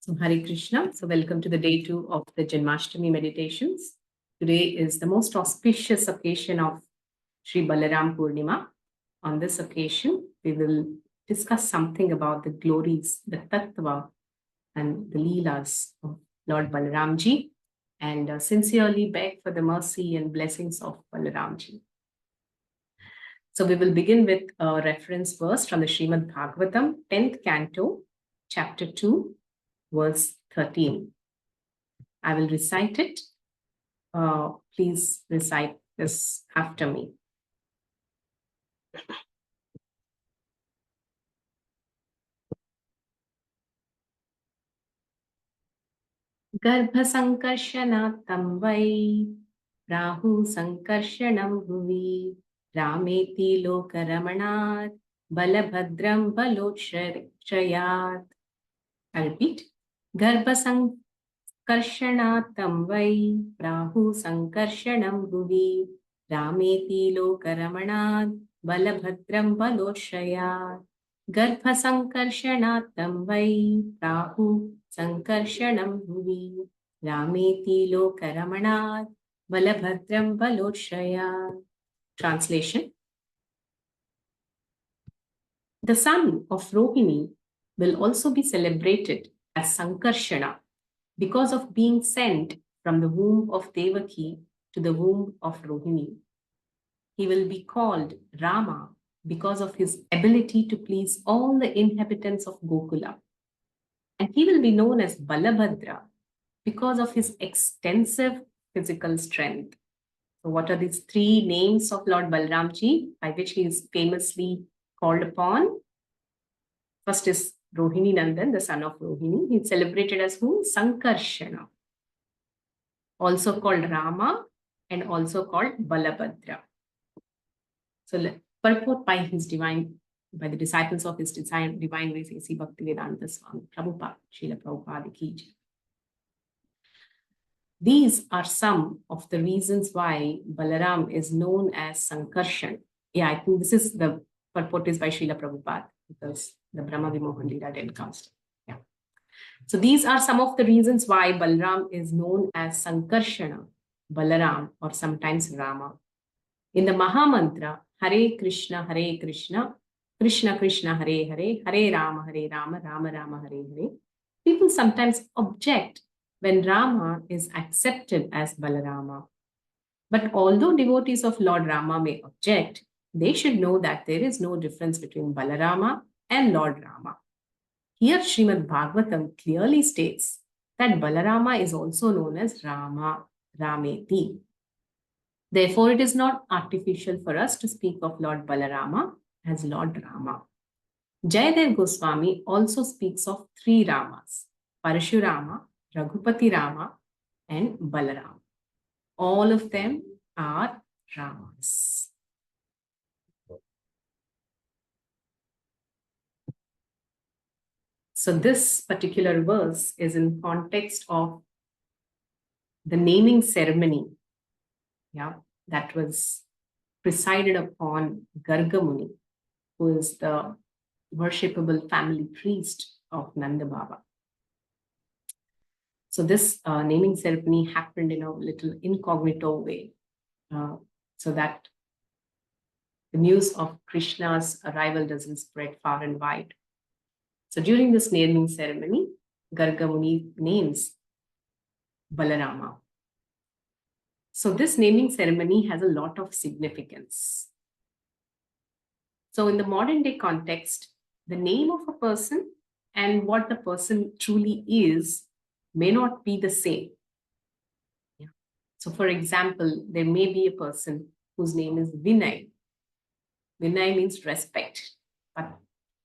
So Hare Krishna. So welcome to the day 2 of the Janmashtami meditations. Today is the most auspicious occasion of Sri Balaram Purnima. On this occasion, we will discuss something about the glories, the tattva and the leelas of Lord Balaramji, and sincerely beg for the mercy and blessings of Balaramji. So we will begin with a reference verse from the Srimad Bhagavatam, 10th canto, chapter 2, verse 13. I will recite it. Please recite this after me. गर्भसङ्कर्षणात्तं वै राहुसङ्कर्षणं भुवि रामेति लोकरमणात् बलभद्रं बलोक्षयात्. I repeat. गर्भसङ्कर्षणात्तं वै राहुसङ्कर्षणं भुवि रामेति लोकरमणात् बलभद्रं बलोक्षयात्. गर्भसङ्कर्षणात्तं वै राहुसङ्कर्षणं भुवि रामेति लोकरमणात् बलभद्रं बलोक्षयात्. Translation. The son of Rohini will also be celebrated as Sankarshana because of being sent from the womb of Devaki to the womb of Rohini. He will be called Rama because of his ability to please all the inhabitants of Gokula. And he will be known as Balabhadra because of his extensive physical strength. So what are these three names of Lord Balaramji by which he is famously called upon? First is Rohini Nandan, the son of Rohini. He is celebrated as who? Sankarshana. Also called Rama and also called Balabhadra. So purport by the disciples of his divine grace, A.C. Bhaktivedanta Swami Prabhupada, Srila Prabhupada ki jai. These are some of the reasons why Balaram is known as Sankarshan. Yeah, I think this is the purport is by Srila Prabhupada because the Brahma Vimohan Leela didn't cast. Yeah. So these are some of the reasons why Balaram is known as Sankarshana, Balaram, or sometimes Rama. In the Mahamantra, Hare Krishna, Krishna Krishna, Hare Hare, Hare Rama, Rama Rama, Hare Hare. People sometimes object when Rama is accepted as Balarama. But although devotees of Lord Rama may object, they should know that there is no difference between Balarama and Lord Rama. Here Srimad Bhagavatam clearly states that Balarama is also known as Rama, Rameti. Therefore, it is not artificial for us to speak of Lord Balarama as Lord Rama. Jayadev Goswami also speaks of three Ramas, Parashurama, Raghupati Rama, and Balaram. All of them are Ramas. So this particular verse is in context of the naming ceremony, that was presided upon Garga Muni, who is the worshipable family priest of Nanda Baba. So this naming ceremony happened in a little incognito way, so that the news of Krishna's arrival doesn't spread far and wide. So during this naming ceremony, Garga Muni names Balarama. So this naming ceremony has a lot of significance. So in the modern day context, the name of a person and what the person truly is may not be the same. Yeah. So for example, there may be a person whose name is Vinay. Vinay means respect, but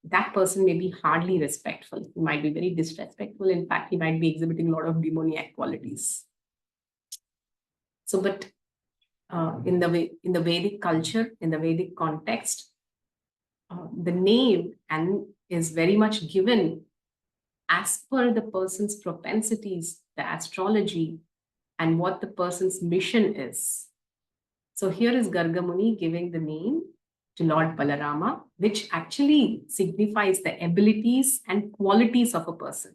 that person may be hardly respectful. He might be very disrespectful. In fact, he might be exhibiting a lot of demoniac qualities. So, but in the Vedic culture, in the Vedic context, the name is very much given as per the person's propensities, the astrology, and what the person's mission is. So here is Garga Muni giving the name to Lord Balarama, which actually signifies the abilities and qualities of a person.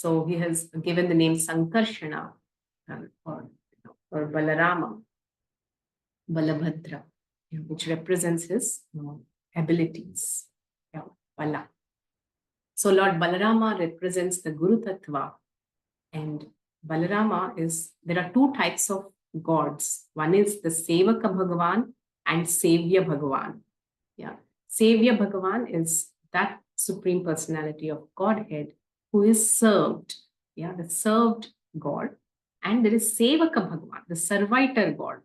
So he has given the name Sankarshana or Balarama, Balabhadra, which represents his abilities. Yeah, Bala. So Lord Balarama represents the Guru Tattva, and Balarama there are two types of gods. One is the Sevaka Bhagavan and Sevya Bhagavan. Yeah. Sevya Bhagavan is that supreme personality of Godhead who is served. Yeah, the served God. And there is Sevaka Bhagavan, the servitor God.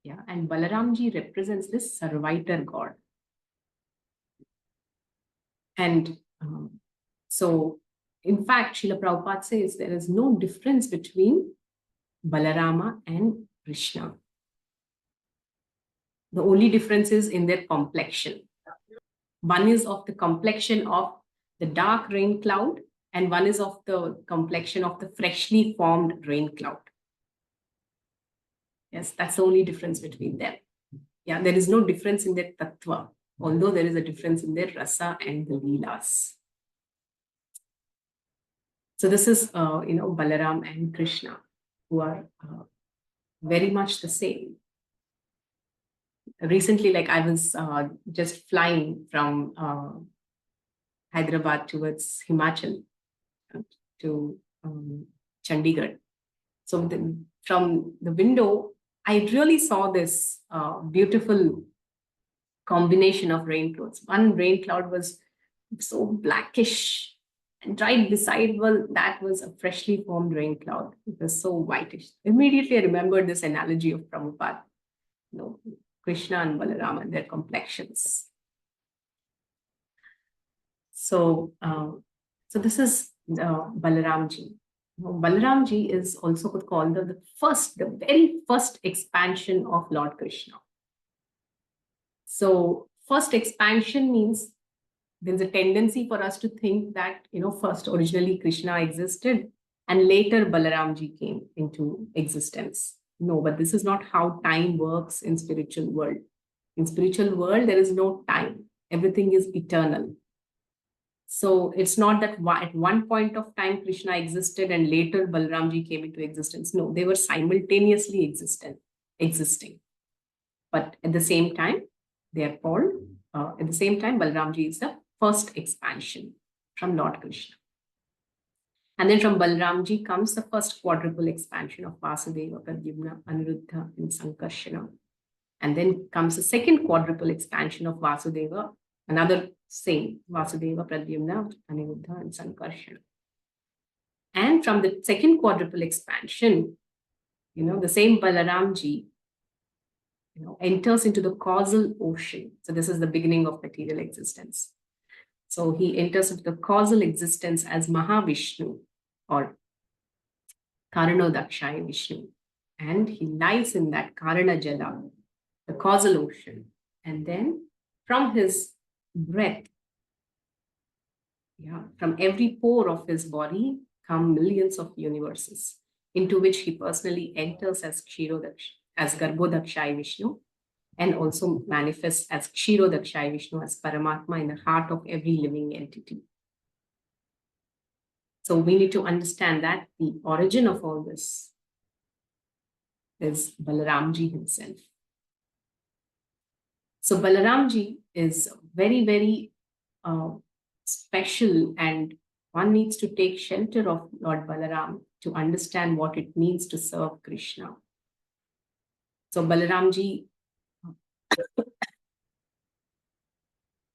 Yeah, and Balaramji represents this servitor God. And so, in fact, Srila Prabhupada says there is no difference between Balarama and Krishna. The only difference is in their complexion. One is of the complexion of the dark rain cloud, and one is of the complexion of the freshly formed rain cloud. Yes, that's the only difference between them. Yeah, there is no difference in their tattva, although there is a difference in their rasa and the leelas. So this is, Balaram and Krishna, who are very much the same. Recently, like I was just flying from Hyderabad towards Himachal to Chandigarh. So from the window, I really saw this beautiful combination of rain clouds. One rain cloud was so blackish, and right beside that was a freshly formed rain cloud. It was so whitish. Immediately, I remembered this analogy of Prabhupada, Krishna and Balarama and their complexions. So, this is Balaramji. Balaramji is also called the very first expansion of Lord Krishna. So, first expansion means there's a tendency for us to think that, first originally Krishna existed and later Balaramji came into existence. No, but this is not how time works in spiritual world. In spiritual world, there is no time. Everything is eternal. So it's not that at one point of time Krishna existed and later Balaramji came into existence. No, they were simultaneously existing. But at the same time, they are called, at the same time, Balaramji is the first expansion from Lord Krishna. And then from Balaramji comes the first quadruple expansion of Vasudeva, Pradyumna, Aniruddha, and Sankarshana. And then comes the second quadruple expansion of Vasudeva, another same, Vasudeva, Pradyumna, Aniruddha, and Sankarshana. And from the second quadruple expansion, the same Balaramji, enters into the causal ocean. So this is the beginning of material existence. So he enters into the causal existence as Mahavishnu or Karanodakshaya Vishnu. And he lies in that Karana Jala, the causal ocean. And then from his breath, from every pore of his body come millions of universes into which he personally enters as Garbhodakshaya Vishnu, and also manifests as Kshirodakshaya Vishnu, as Paramatma in the heart of every living entity. So we need to understand that the origin of all this is Balaramji himself. So Balaramji is very, very special, and one needs to take shelter of Lord Balaram to understand what it means to serve Krishna. So Balaramji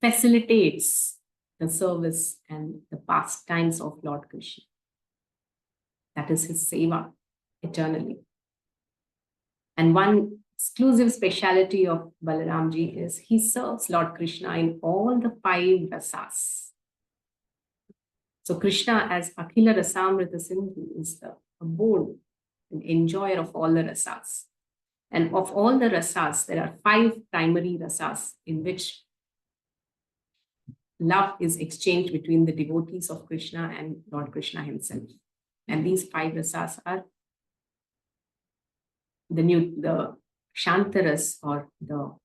facilitates the service and the pastimes of Lord Krishna. That is his seva eternally. And one exclusive speciality of Balaramji is he serves Lord Krishna in all the 5 rasas. So Krishna as Akhila Rasamrita Sindhu is the abode and enjoyer of all the rasas. And of all the rasas, there are 5 primary rasas in which love is exchanged between the devotees of Krishna and Lord Krishna himself. And these 5 rasas are the Shantaras, or the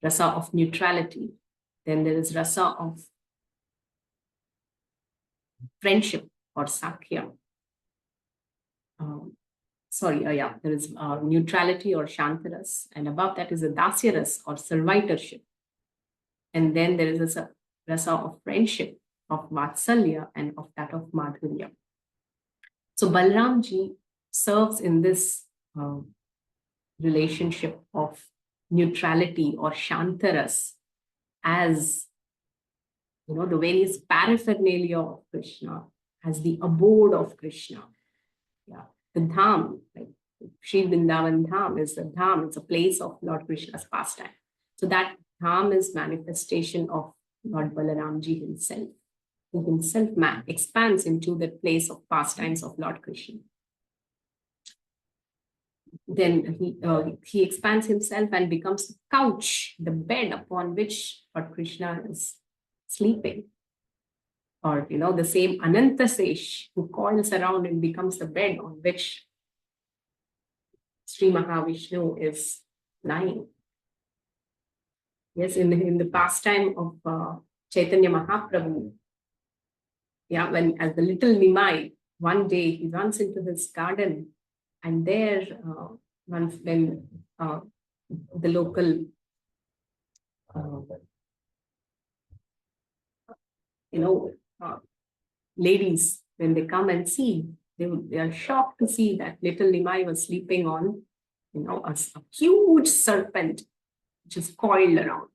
rasa of neutrality. Then there is rasa of friendship or Sakhya. There is neutrality or Shantaras, and above that is a Dasyaras or servitorship. And then there is a rasa of friendship, of Vatsalya, and of that of Madhurya. So Balramji serves in this relationship of neutrality or Shantaras as, the various paraphernalia of Krishna, as the abode of Krishna. Yeah, the Dham, like Sri Vrindavan Dham is the Dham, it's a place of Lord Krishna's pastime. So that Dham is manifestation of Lord Balaramji himself. He himself expands into the place of pastimes of Lord Krishna. Then he expands himself and becomes the couch, the bed upon which Lord Krishna is sleeping. Or, the same Anantasesh who coils around and becomes the bed on which Sri Mahavishnu is lying. Yes, in the pastime of Chaitanya Mahaprabhu, when as the little Nimai, one day he runs into his garden, and there, when the local, ladies, when they come and see, they are shocked to see that little Nimai was sleeping on, a huge serpent which is coiled around.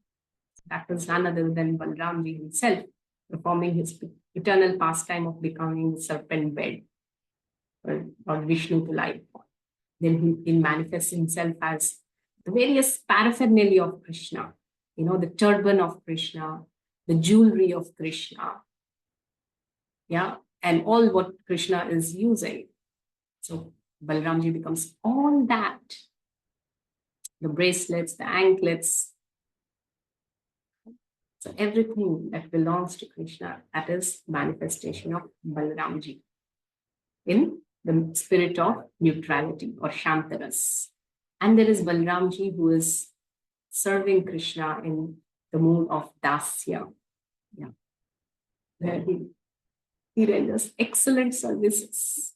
That was none other than Balramji himself, performing his eternal pastime of becoming the serpent bed or Vishnu to lie upon. Then he manifests himself as the various paraphernalia of Krishna, the turban of Krishna, the jewelry of Krishna, and all what Krishna is using. So Balramji becomes all that. The bracelets, the anklets, so everything that belongs to Krishna, that is manifestation of Balaramji in the spirit of neutrality or Shantaras. And there is Balaramji who is serving Krishna in the mood of Dasya, where he renders excellent services.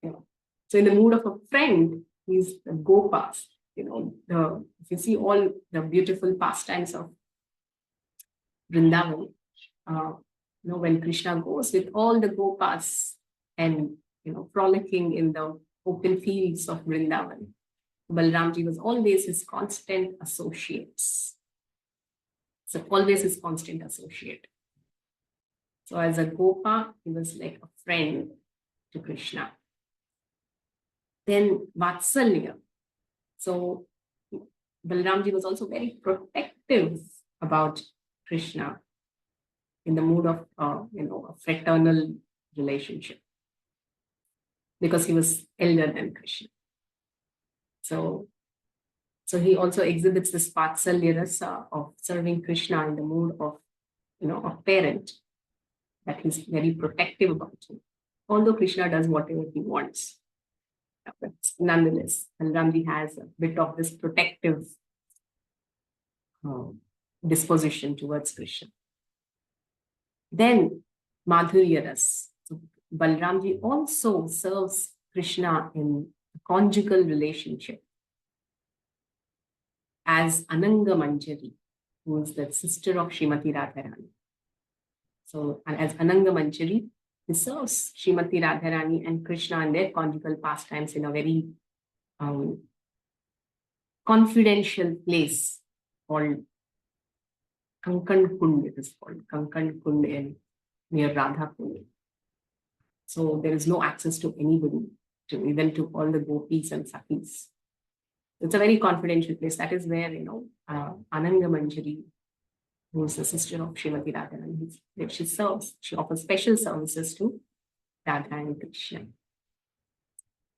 So in the mood of a friend, he's the Gopas. If you see all the beautiful pastimes of Vrindavan, when Krishna goes with all the Gopas and frolicking in the open fields of Vrindavan, Balaramji was always his constant associates. So always his constant associate. So as a Gopa, he was like a friend to Krishna. Then Vatsalya. So Balaramji was also very protective about Krishna in the mood of, a fraternal relationship, because he was elder than Krishna. So he also exhibits this Vatsalya rasa of serving Krishna in the mood of, a parent, that he's very protective about him. Although Krishna does whatever he wants. But nonetheless, Balaramji has a bit of this protective disposition towards Krishna. Then Madhurya Ras. So Balaramji also serves Krishna in a conjugal relationship as Ananga Manjari, who is the sister of Srimati Radharani. So, and as Ananga Manjari, he serves Srimati Radharani and Krishna and their conjugal pastimes in a very confidential place called Kankan Kund. It is called Kankan Kund near Radha Kund. So there is no access to anybody, even to all the gopis and sakhis. It's a very confidential place. That is where, Ananga Manjari, who is the sister of Srimati Radharani, she serves. She offers special services to Radha and Krishna.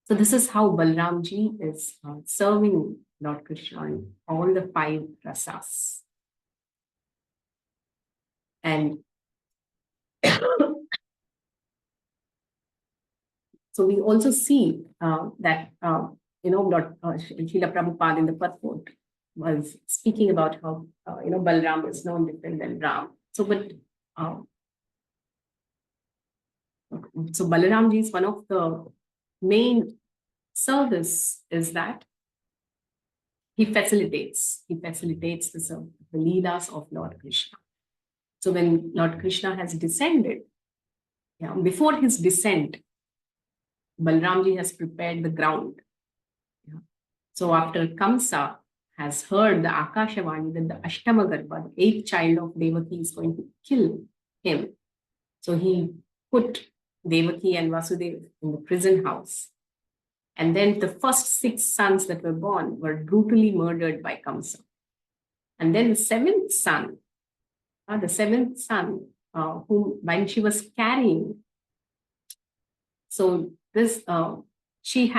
So this is how Balaramji is serving Lord Krishna in all the 5 rasas. And so we also see that, Lord Srila Prabhupada in the purport was speaking about how, Balaram is no different than Ram. So, but So Balaramji's one of the main service is that he facilitates the leelas of Lord Krishna. So when Lord Krishna has descended, before his descent, Balaramji has prepared the ground. So after Kamsa has heard the Akashavani that the Ashtama Garbha, the eighth child of Devaki, is going to kill him. So he put Devaki and Vasudeva in the prison house. And then the first 6 sons that were born were brutally murdered by Kamsa. And then the seventh son, whom when she was carrying, so this she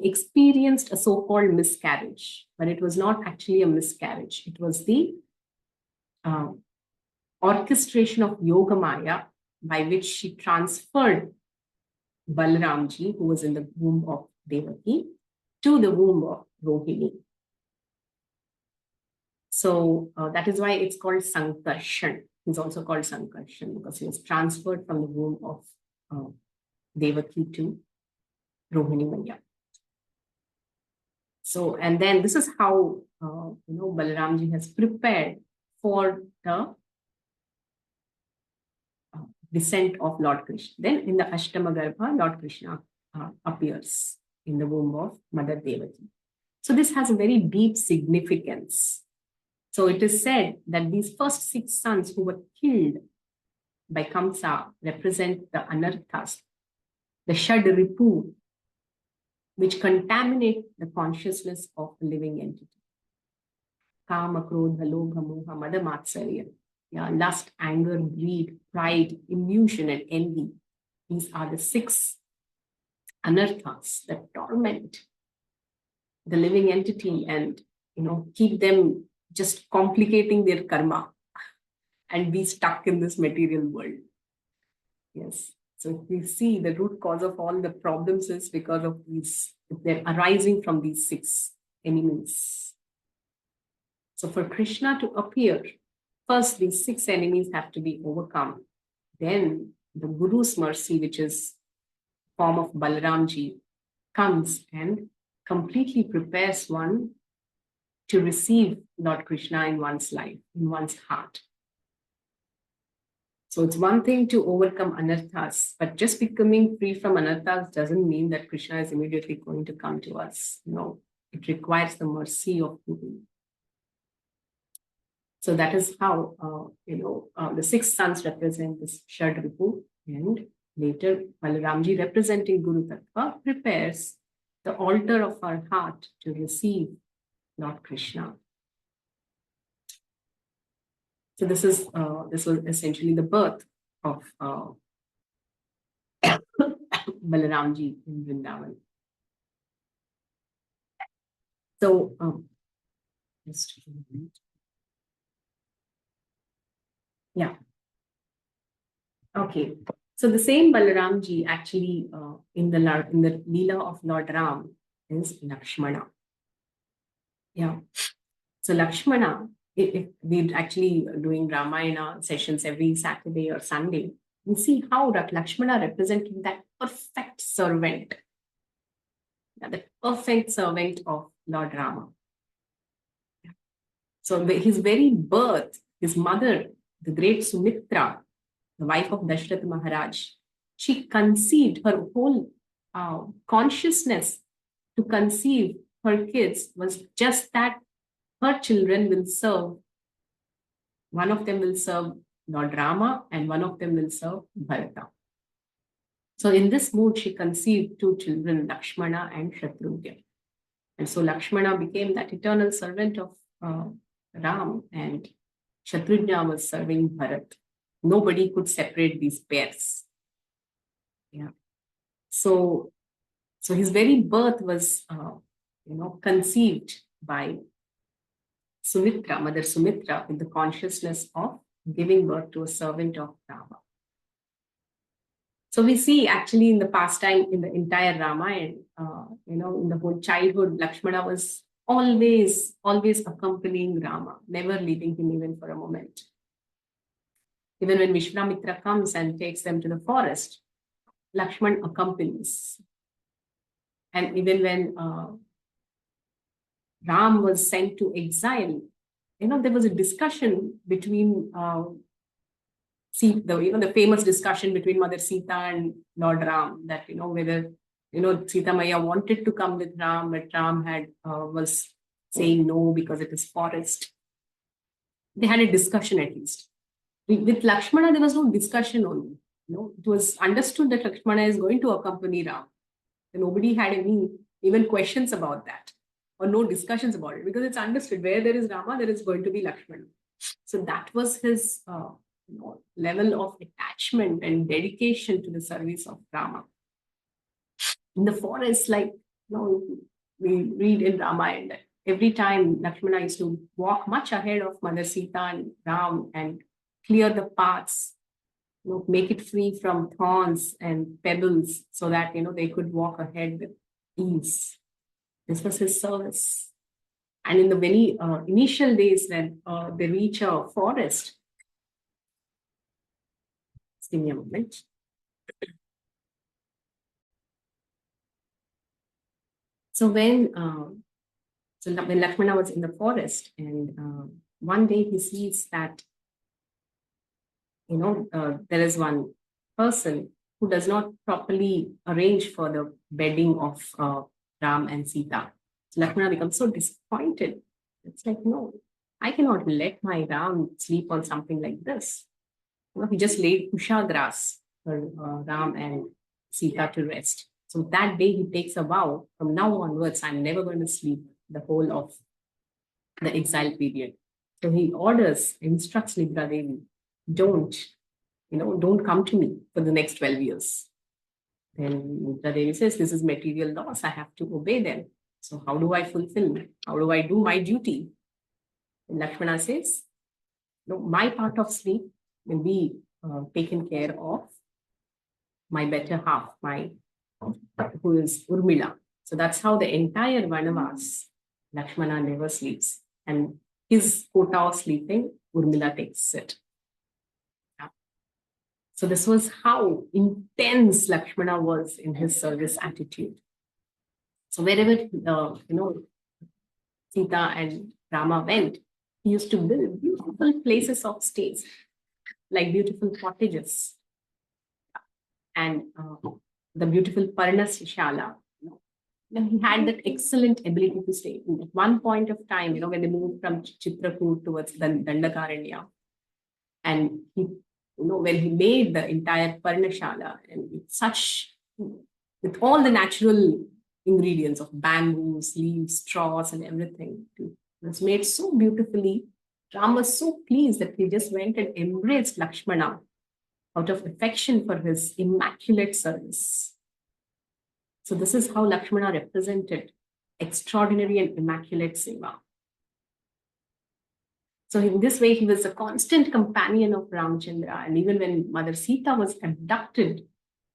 experienced a so-called miscarriage, but it was not actually a miscarriage. It was the orchestration of Yogamaya by which she transferred Balaramji, who was in the womb of Devaki, to the womb of Rohini. So that is why it's called Sankarshan. He's also called Sankarshan because he was transferred from the womb of Devaki to Rohini Maya. So, and then this is how Balaramji has prepared for the descent of Lord Krishna. Then in the Ashtama Garbha, Lord Krishna appears in the womb of Mother Devaki. So this has a very deep significance. So it is said that these first 6 sons who were killed by Kamsa represent the anarthas, the Shad Ripu, which contaminate the consciousness of the living entity. Kama, Krodha, Lobha, Moha, Mada, Matsarya. Lust, anger, greed, pride, illusion, and envy. These are the 6 anarthas that torment the living entity and keep them just complicating their karma and be stuck in this material world. Yes. So if we see the root cause of all the problems is because of these, they're arising from these 6 enemies. So for Krishna to appear, first these 6 enemies have to be overcome. Then the Guru's mercy, which is form of Balaramji, comes and completely prepares one to receive Lord Krishna in one's life, in one's heart. So it's one thing to overcome anarthas, but just becoming free from anarthas doesn't mean that Krishna is immediately going to come to us. No, it requires the mercy of Guru. So that is how, the 6 sons represent this Shad Ripu, and later Balaramji representing Guru Tattva prepares the altar of our heart to receive Lord Krishna. So this was essentially the birth of Balaramji in Vrindavan. So just a minute. Yeah. Okay. So the same Balaramji actually in the Leela of Lord Ram is Lakshmana. Yeah. So Lakshmana, if we're actually doing Ramayana sessions every Saturday or Sunday, we see how Lakshmana representing that perfect servant, the perfect servant of Lord Rama. So his very birth, his mother, the great Sumitra, the wife of Dashrath Maharaj, she conceived her whole consciousness to conceive her kids was just that her children will serve. One of them will serve Lord Rama and one of them will serve Bharata. So in this mood, she conceived 2 children, Lakshmana and Shatrugya. And so Lakshmana became that eternal servant of Ram, and Shatrugya was serving Bharat. Nobody could separate these pairs. Yeah. So his very birth was, conceived by Sumitra, Mother Sumitra, with the consciousness of giving birth to a servant of Rama. So we see actually in the pastime, in the entire Ramayana, in the whole childhood, Lakshmana was always accompanying Rama, never leaving him even for a moment. Even when Vishwamitra comes and takes them to the forest, Lakshman accompanies. And even when Ram was sent to exile, there was a discussion between the famous discussion between Mother Sita and Lord Ram, that whether Sita Maya wanted to come with Ram, but Ram was saying no because it is forest. They had a discussion at least. With Lakshmana, there was no discussion only. It was understood that Lakshmana is going to accompany Ram. And nobody had any even questions about that, or no discussions about it, because it's understood where there is Rama, there is going to be Lakshmana. So that was his level of attachment and dedication to the service of Rama. In the forest, like we read in Ramayana, that every time Lakshmana used to walk much ahead of Mother Sita and Ram and clear the paths, make it free from thorns and pebbles, so that they could walk ahead with ease. This was his service. And in the very initial days, when they reach a forest, just give me a moment. So when Lakshmana was in the forest, and one day he sees that there is one person who does not properly arrange for the bedding of Ram and Sita. So Lakshmana becomes so disappointed. It's like, no, I cannot let my Ram sleep on something like this. He just laid kusha grass for Ram and Sita to rest. So that day he takes a vow, from now onwards, I'm never going to sleep the whole of the exile period. So he instructs Nidra Devi, don't come to me for the next 12 years. Then Nidra Devi says, this is material laws, I have to obey them. So how do I fulfill? How do I do my duty? And Lakshmana says, no, my part of sleep will be taken care of my better half, who is Urmila. So that's how the entire Vanavas, Lakshmana never sleeps. And his quota of sleeping, Urmila takes it. So this was how intense Lakshmana was in his service attitude. So wherever Sita and Rama went, he used to build beautiful places of stays, like beautiful cottages, and the beautiful Parnashala. He had that excellent ability to stay. At one point of time, when they moved from Chitrakoot towards Dandakaranya, and he, when he made the entire Parnashala, and with all the natural ingredients of bamboos, leaves, straws, and everything, it was made so beautifully. Ram was so pleased that he just went and embraced Lakshmana out of affection for his immaculate service. So this is how Lakshmana represented extraordinary and immaculate seva. So in this way, he was a constant companion of Ramchandra. And even when Mother Sita was abducted,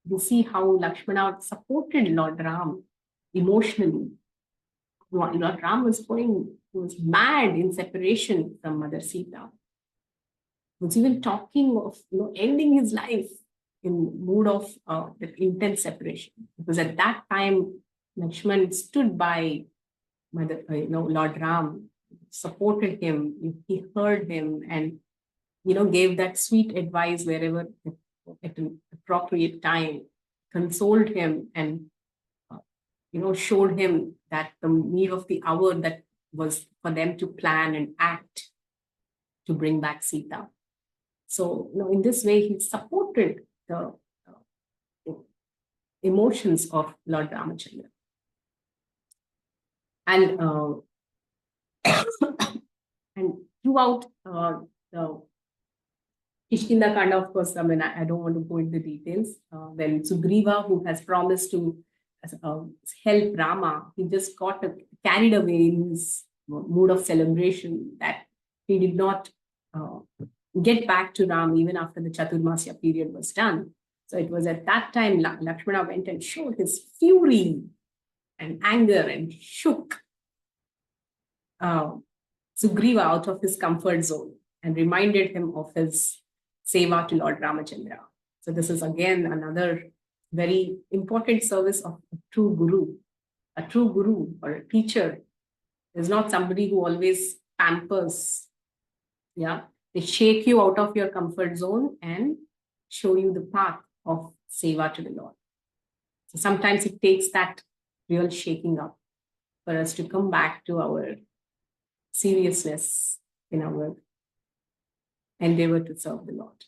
you see how Lakshmana supported Lord Ram emotionally. Lord Ram was mad in separation from Mother Sita. He was even talking of ending his life in mood of that intense separation. Because at that time, Lakshman stood by Lord Ram, supported him, he heard him, and gave that sweet advice wherever at an appropriate time, consoled him, and showed him that the need of the hour that was for them to plan and act to bring back Sita. So in this way, he supported the emotions of Lord Ramachandra. And and throughout the Kishkinda Kanda, of course, I don't want to go into the details. When Sugriva, who has promised to help Rama, he just got carried away in his mood of celebration that he did not get back to Ram even after the Chaturmasya period was done. So it was at that time Lakshmana went and showed his fury and anger and shook Sugriva out of his comfort zone and reminded him of his seva to Lord Ramachandra. So this is again another very important service of a true guru. A true guru or a teacher is not somebody who always pampers. Yeah, they shake you out of your comfort zone and show you the path of seva to the Lord. So sometimes it takes that real shaking up for us to come back to our seriousness in our endeavor to serve the Lord.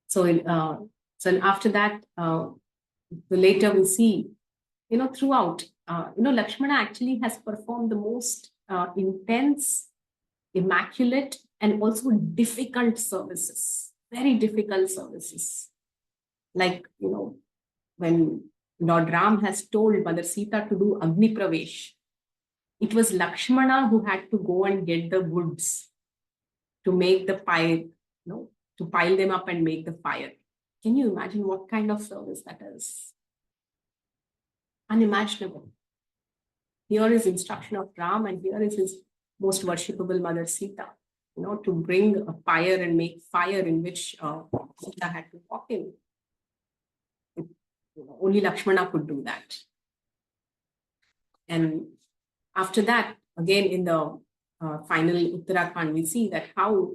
So after that, the later we see, throughout, Lakshmana actually has performed the most intense, immaculate, and also difficult services, very difficult services. Like, when Lord Ram has told Mother Sita to do Agni Pravesh, it was Lakshmana who had to go and get the woods to make the fire, to pile them up and make the fire. Can you imagine what kind of service that is? Unimaginable. Here is instruction of Ram, and here is his most worshipable Mother Sita, to bring a fire and make fire in which Sita had to walk in. Only Lakshmana could do that. And after that, again in the final Uttarakhand, we see that how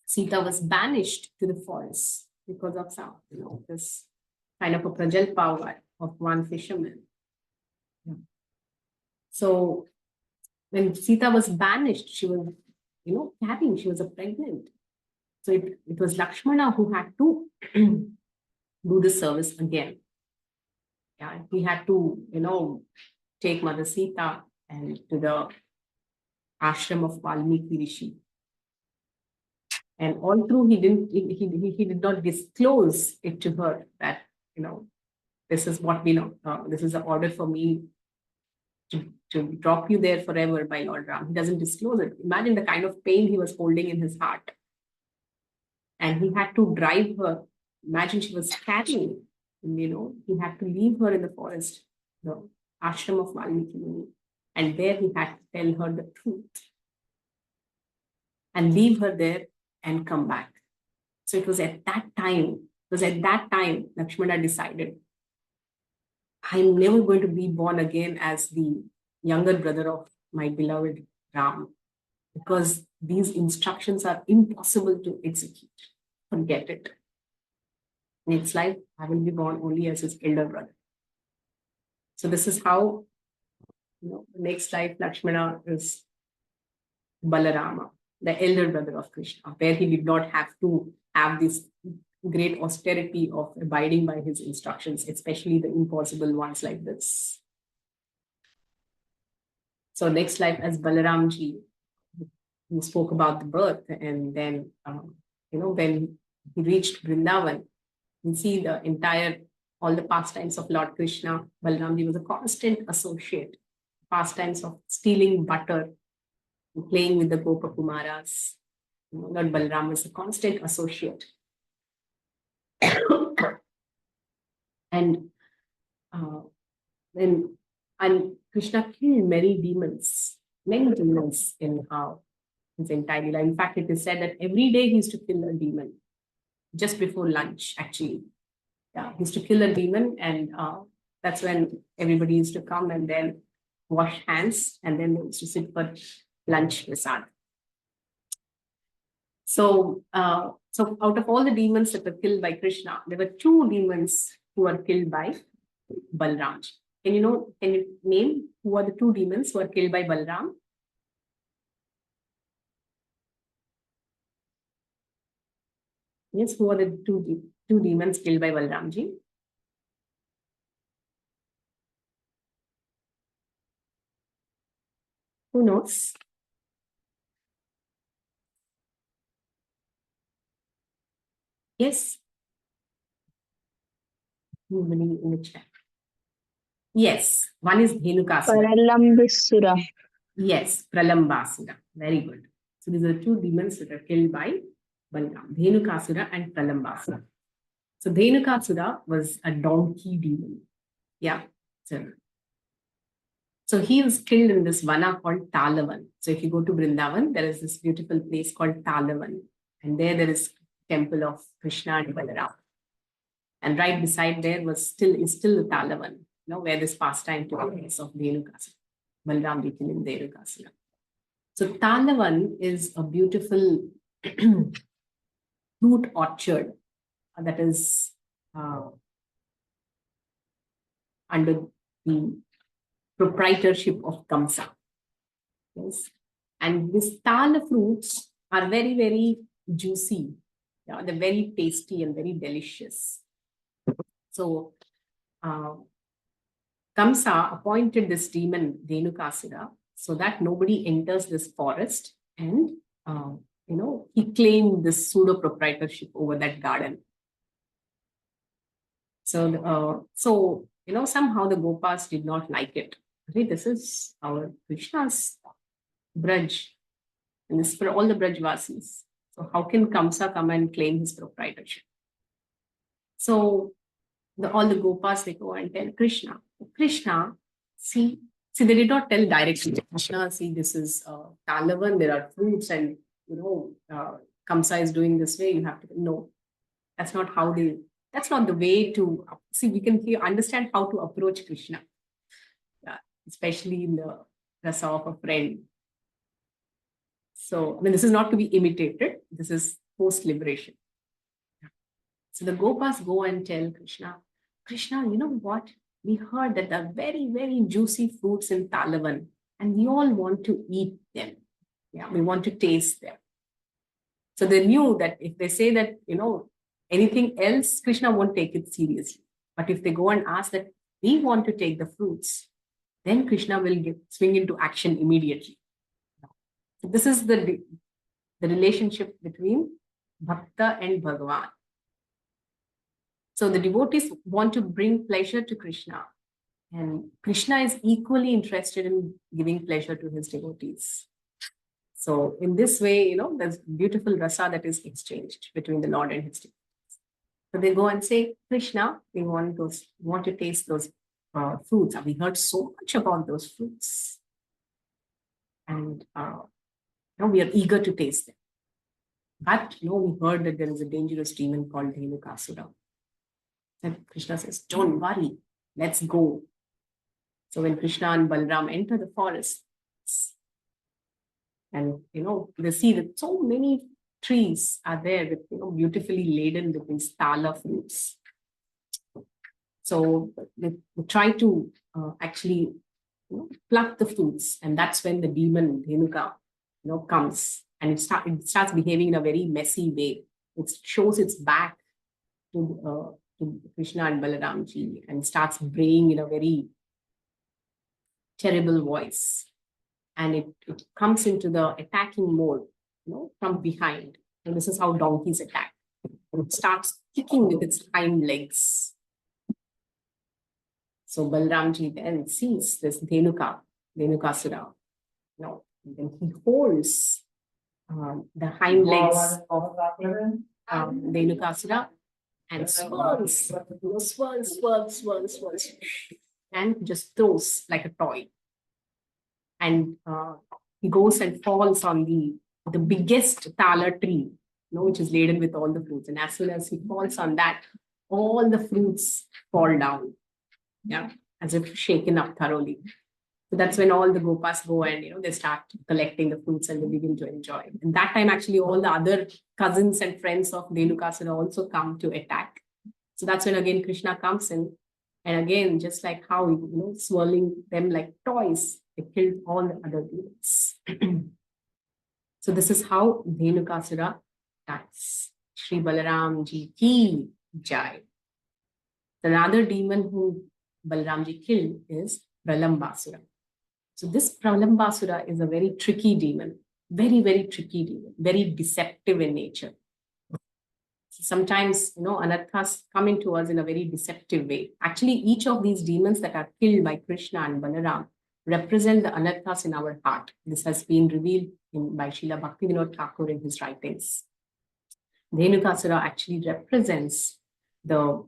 Sita was banished to the forest because of some, this kind of a prajal power of one fisherman. Yeah. So when Sita was banished, she was, carrying, she was pregnant. So it was Lakshmana who had to do the service again. Yeah, he had to, take Mother Sita and to the ashram of Valmiki Rishi. And all through, he did not disclose it to her that, this is what we know. This is an order for me to drop you there forever by Lord Ram. He doesn't disclose it. Imagine the kind of pain he was holding in his heart. And he had to drive her. Imagine she was carrying, he had to leave her in the forest, the ashram of Valmiki Muni. And there he had to tell her the truth and leave her there and come back. So it was at that time, Lakshmana decided, I'm never going to be born again as the younger brother of my beloved Ram, because these instructions are impossible to execute. Forget it. Next life, I will be born only as his elder brother. So this is how, the next life, Lakshmana is Balarama, the elder brother of Krishna, where he did not have to have this great austerity of abiding by his instructions, especially the impossible ones like this. So next life as Balaramji, he spoke about the birth, and then, when he reached Vrindavan, we see all the pastimes of Lord Krishna. Balaramji was a constant associate. Pastimes of stealing butter, playing with the Gopa Kumaras. Lord Balaram was a constant associate. And Krishna killed many demons in his entire life. In fact, it is said that every day he used to kill a demon just before lunch, actually. Yeah, he used to kill a demon, and that's when everybody used to come and then wash hands, and then they used to sit for lunch prasad. So out of all the demons that were killed by Krishna, there were 2 demons who were killed by Balaram. Can you name who are the 2 demons who were killed by Balaram? Yes, who are the two demons killed by Balaramji? Who knows? Yes. Nobody in the chat. Yes, one is Dhenukasura. Pralambasura. Yes, Pralambasura. Very good. So these are 2 demons that are killed by Balaram, Dhenukasura and Pralambasura. So Dhenukasura was a donkey demon. Yeah. So he was killed in this vana called Talavan. So if you go to Vrindavan, there is this beautiful place called Talavan. And there is temple of Krishna and Balaram. And right beside there is still the Talavan, where this pastime took place of Dhenukasura, Balaram Ji killing Dhenukasura. So Talavan is a beautiful fruit orchard that is under the proprietorship of Kamsa. Yes. And these Tala fruits are very, very juicy. Yeah, they're very tasty and very delicious. So Kamsa appointed this demon Dhenukasura so that nobody enters this forest, and he claimed this pseudo proprietorship over that garden. So somehow the Gopas did not like it. Okay, this is our Krishna's Braj, and this is for all the Brajvasis. So how can Kamsa come and claim his proprietorship? So all the Gopas, they go and tell Krishna, see, they did not tell directly. Krishna, see, this is Talavan, there are fruits, and Kamsa is doing this way, you have to, no. That's not the way to, see, we can understand how to approach Krishna, especially in the rasa of a friend. So, this is not to be imitated. This is post-liberation. So the Gopas go and tell Krishna, you know what? We heard that there are very, very juicy fruits in Talavan, and we all want to eat them. Yeah, we want to taste them. So they knew that if they say that, anything else, Krishna won't take it seriously. But if they go and ask that we want to take the fruits, then Krishna will swing into action immediately. So this is the relationship between Bhakta and Bhagavan. So the devotees want to bring pleasure to Krishna, and Krishna is equally interested in giving pleasure to his devotees. So in this way, there's beautiful rasa that is exchanged between the Lord and his devotees. So they go and say, Krishna, we want to taste those fruits. We heard so much about those fruits, and we are eager to taste them. But we heard that there is a dangerous demon called Dhenukasura. And Krishna says, don't worry, let's go. So when Krishna and Balaram enter the forest, and they see that so many trees are there with beautifully laden with these tala fruits. So they try to actually pluck the fruits, and that's when the demon Dhenuka comes, and it starts behaving in a very messy way. It shows its back to Krishna and Balaram Ji and starts braying in a very terrible voice. And it comes into the attacking mode, from behind. And this is how donkeys attack. And it starts kicking with its hind legs. So Balaram Ji then sees this Dhenukasura, and then he holds the hind legs of Dhenukasura and swirls, and just throws like a toy. And he goes and falls on the biggest tala tree, which is laden with all the fruits. And as soon as he falls on that, all the fruits fall down, as if shaken up thoroughly. So that's when all the Gopas go and, they start collecting the fruits and they begin to enjoy. And that time, actually, all the other cousins and friends of Dhenukasura also come to attack. So that's when, again, Krishna comes in. And again, just like how, swirling them like toys, they killed all the other demons. So this is how Dhenukasura dies. Shri Balaram Ji ki jai. Another demon who Balaram Ji killed is Pralambasura. So this Pralambasura is a very tricky demon, very, very tricky demon, very deceptive in nature. Sometimes, anarthas come into us in a very deceptive way. Actually, each of these demons that are killed by Krishna and Balaram represent the anarthas in our heart. This has been revealed by Srila Bhaktivinoda Thakur in his writings. Dhenukasura actually represents the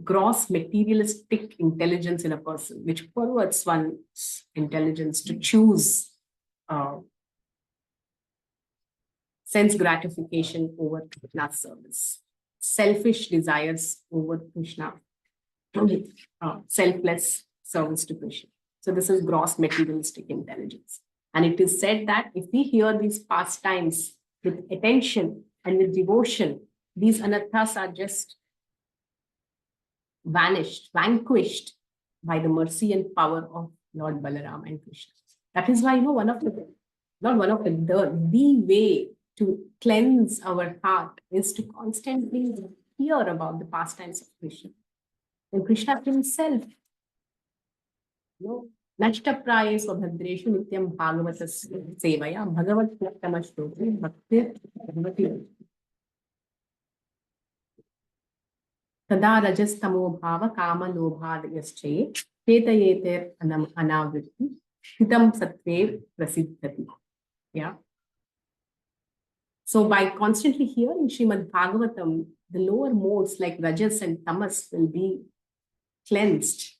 gross materialistic intelligence in a person, which perverts one's intelligence to choose sense gratification over Krishna's service, selfish desires over Krishna, selfless service to Krishna. So this is gross materialistic intelligence. And it is said that if we hear these pastimes with attention and with devotion, these anarthas are just vanished, vanquished by the mercy and power of Lord Balaram and Krishna. That is why, the way to cleanse our heart is to constantly hear about the pastimes of Krishna. And Krishna himself, Nashtapraye Swabhadreshu Nityam Bhagavatas Sevaya Bhagavat Pratamashtoki Bhaktir Bhagavati Tada Rajastamo Bhava Kama Lobhadayasche Tetayeter Anavritti Hitam Satve Prasiddhati. Yeah. So by constantly hearing Srimad Bhagavatam, the lower modes like Rajas and Tamas will be cleansed.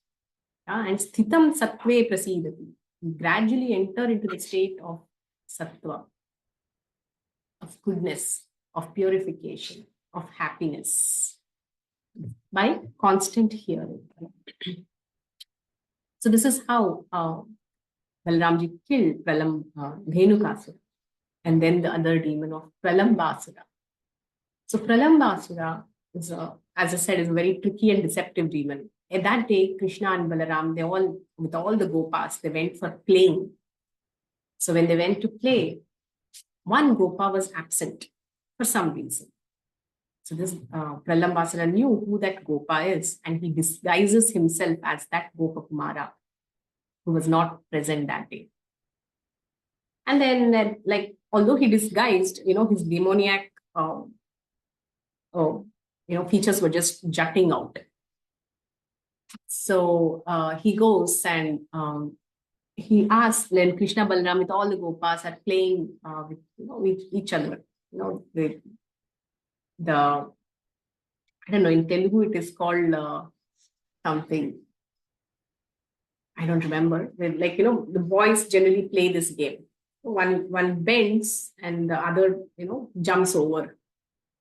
And Sthitam Sattve Prasidhati. Gradually enter into the state of Sattva, of goodness, of purification, of happiness by constant hearing. So this is how Balaramji killed Dhenukasura, and then the other demon of Pralambasura. So Pralambasura is, as I said, is a very tricky and deceptive demon. At that day, Krishna and Balaram, with all the Gopas, they went for playing. So when they went to play, one Gopa was absent for some reason. So this Pralambasura knew who that Gopa is, and he disguises himself as that Gopa Kumara who was not present that day. And then, although he disguised, his demoniac, features were just jutting out. So he goes and he asks, then Krishna Balaram with all the Gopas are playing with each other. I don't know, in Telugu it is called something. I don't remember. The boys generally play this game. One bends and the other, jumps over.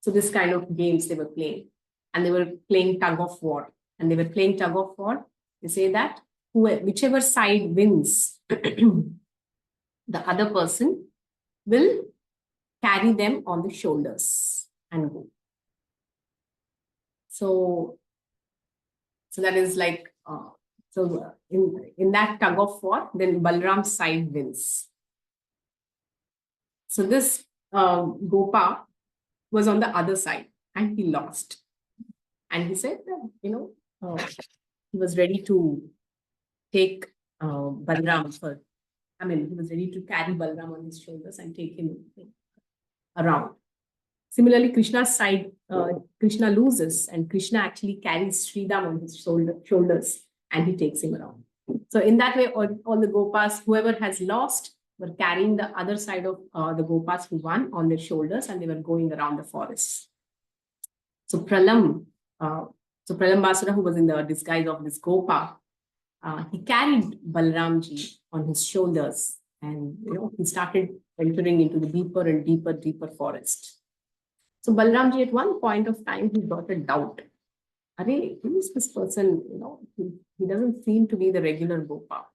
So this kind of games they were playing. And they were playing tug of war. And they were playing tug of war. They say that whichever side wins, the other person will carry them on the shoulders and go. So that is like, in that tug of war, then Balaram's side wins. So this Gopa was on the other side and he lost. And he said that, he was ready to take Balaram he was ready to carry Balaram on his shoulders and take him around. Similarly, Krishna's side, Krishna loses and Krishna actually carries Sridham on his shoulders and he takes him around. So in that way, all the Gopas, whoever has lost, were carrying the other side of the Gopas who won on their shoulders and they were going around the forest. So Pralambasura, who was in the disguise of this Gopa, he carried Balaramji on his shoulders and he started entering into the deeper and deeper forest. So Balaramji at one point of time, he got a doubt. Who is this person? He doesn't seem to be the regular Gopa.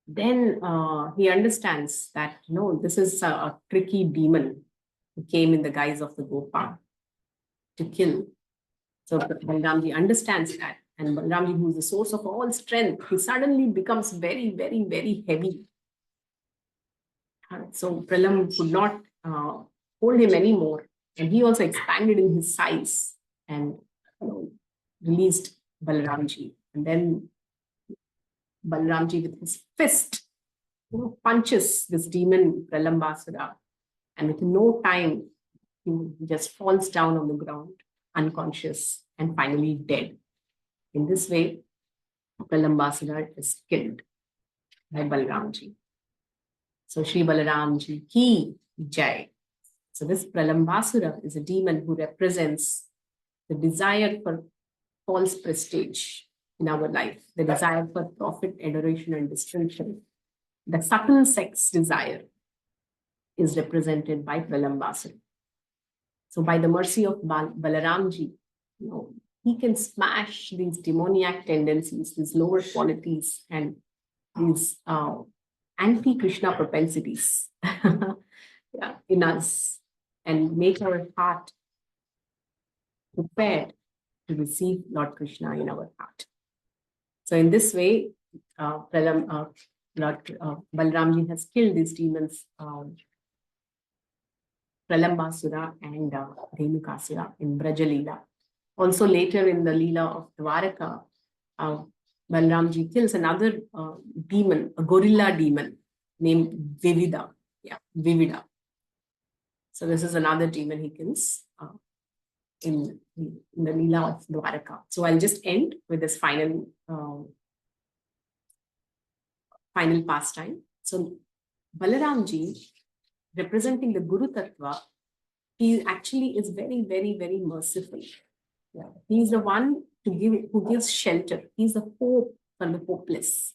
Then he understands that, this is a tricky demon who came in the guise of the Gopa to kill. So Balaramji understands that. And Balaramji, who is the source of all strength, he suddenly becomes very, very, very heavy. So Pralam could not hold him anymore. And he also expanded in his size and released Balaramji. And then Balaramji with his fist punches this demon Pralambasura. And within no time, he just falls down on the ground, unconscious, and finally dead. In this way, Pralambasura is killed by Balaramji. So Shri Balaramji ki jai. So this Pralambasura is a demon who represents the desire for false prestige in our life, the desire for profit, adoration, and distinction, the subtle sex desire. is represented by Pralambasura. So by the mercy of Balaramji, he can smash these demoniac tendencies, these lower qualities, and these anti-Krishna propensities in us, and make our heart prepared to receive Lord Krishna in our heart. So in this way, Lord Balaramji has killed these demons, Pralambasura and Dhenukasura in Brajalila. Also later in the Leela of Dwaraka, Balaramji kills another demon, a gorilla demon named Vivida. Yeah, Vivida. So this is another demon he kills in the Leela of Dwaraka. So I'll just end with this final pastime. So Balaramji, representing the Guru Tattva, he actually is very, very, very merciful. Yeah. He's the one who gives shelter. He's the hope for the hopeless.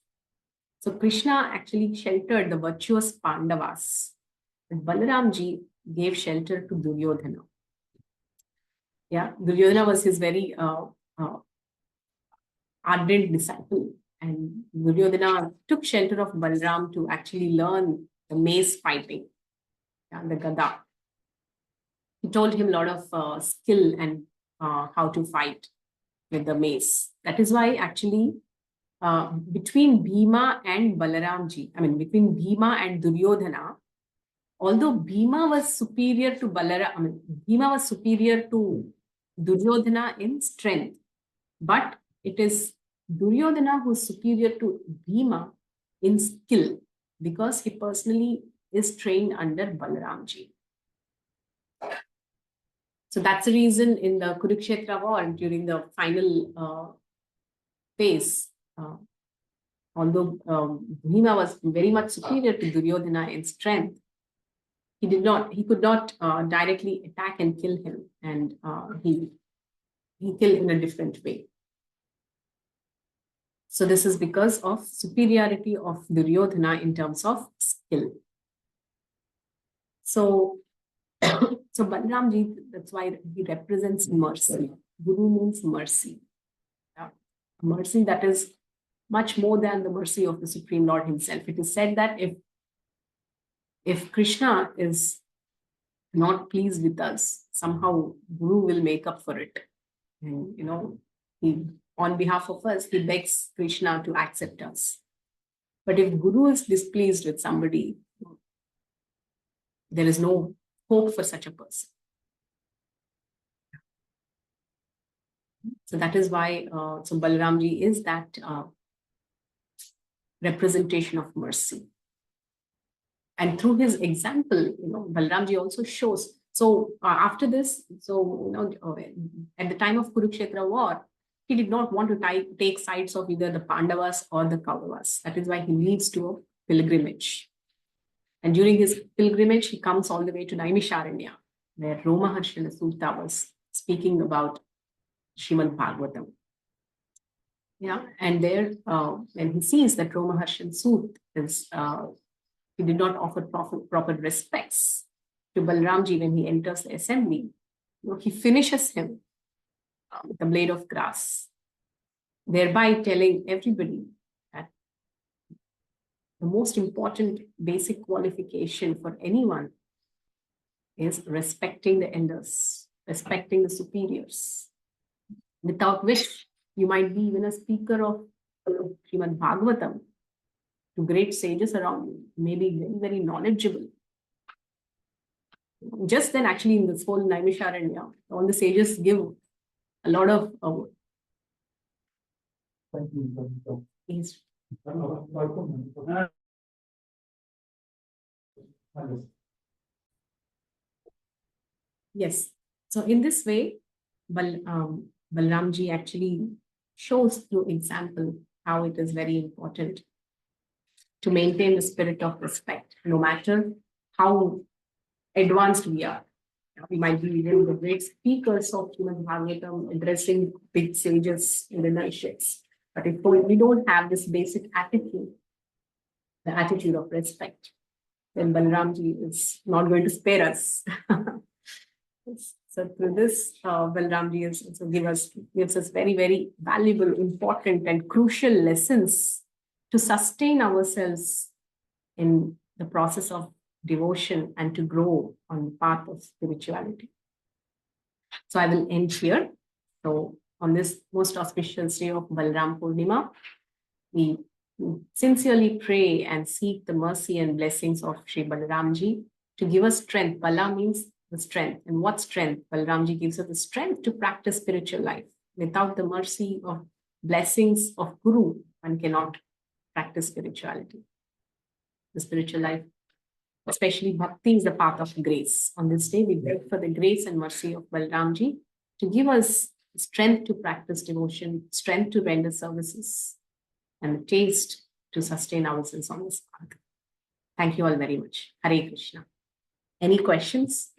So Krishna actually sheltered the virtuous Pandavas. And Balaramji gave shelter to Duryodhana. Yeah, Duryodhana was his very ardent disciple. And Duryodhana took shelter of Balaram to actually learn the mace fighting, the Gada. He told him a lot of skill and how to fight with the mace. That is why actually between Bhima and Balaramji, between Bhima and Duryodhana, although Bhima was superior to Bhima was superior to Duryodhana in strength, but it is Duryodhana who is superior to Bhima in skill, because he personally is trained under Balaramji. So that's the reason in the Kurukshetra war, during the final phase, although Bhima was very much superior to Duryodhana in strength, he could not directly attack and kill him, and he killed in a different way. So this is because of superiority of Duryodhana in terms of skill. So Balaramji, that's why he represents mercy. Guru means mercy. Yeah. Mercy that is much more than the mercy of the Supreme Lord himself. It is said that if Krishna is not pleased with us, somehow Guru will make up for it. And, he, on behalf of us, he begs Krishna to accept us. But if Guru is displeased with somebody, there is no hope for such a person. So that is why Balaramji is that representation of mercy. And through his example, Balaramji also shows. So after this, at the time of Kurukshetra war, he did not want to take sides of either the Pandavas or the Kauravas. That is why he leads to a pilgrimage. And during his pilgrimage, he comes all the way to Naimisharanya, where Romaharsha Sutta was speaking about Srimad Bhagavatam. Yeah, and there, when he sees that Romaharsha Sutta is, he did not offer proper respects to Balaramji when he enters the assembly. He finishes him with a blade of grass, thereby telling everybody that the most important basic qualification for anyone is respecting the elders, respecting the superiors, without which you might be even a speaker of Srimad Bhagavatam to great sages around you, maybe very, very knowledgeable. Just then, actually, in this whole Naimisharanya, all the sages give a lot of yes. So in this way, Balaramji actually shows through example how it is very important to maintain the spirit of respect, no matter how advanced we are. We might be even the great speakers of Srimad Bhagavatam, addressing big sages in the Naishas. But if we don't have this basic attitude, the attitude of respect, then Balaramji is not going to spare us. So through this, Balaramji is also gives us very, very valuable, important, and crucial lessons to sustain ourselves in the process of devotion and to grow on the path of spirituality. So I will end here. So on this most auspicious day of Balaram Purnima, we sincerely pray and seek the mercy and blessings of Sri Balaramji to give us strength. Bala means the strength. And what strength? Balaramji gives us the strength to practice spiritual life. Without the mercy of blessings of Guru, one cannot practice spirituality. The spiritual life, especially bhakti, is the path of grace. On this day, we beg for the grace and mercy of Balaramji to give us strength to practice devotion, strength to render services, and the taste to sustain ourselves on this path. Thank you all very much. Hare Krishna. Any questions?